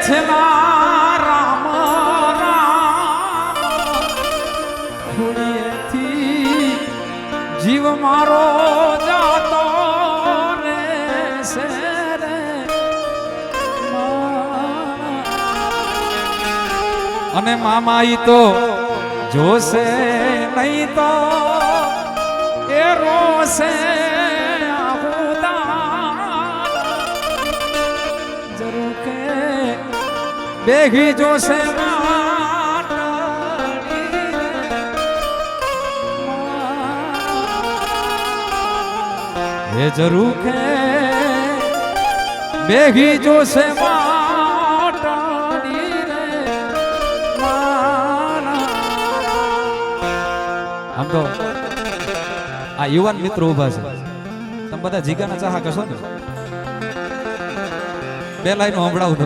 છે ના રામ રામ ખોડીએથી જીવ મારો જાતો રે છે રે અને મામા ઈ તો જોશે નહીં તો એ રોશે જરૂર કે બેગી જોશે એ જરૂર કે બેગી જોશે આમ તો આ યુવાન મિત્રો ઉભા છે તમે બધા જીગાના ચાહક હશો ને બે લાઈનો સંભળાવું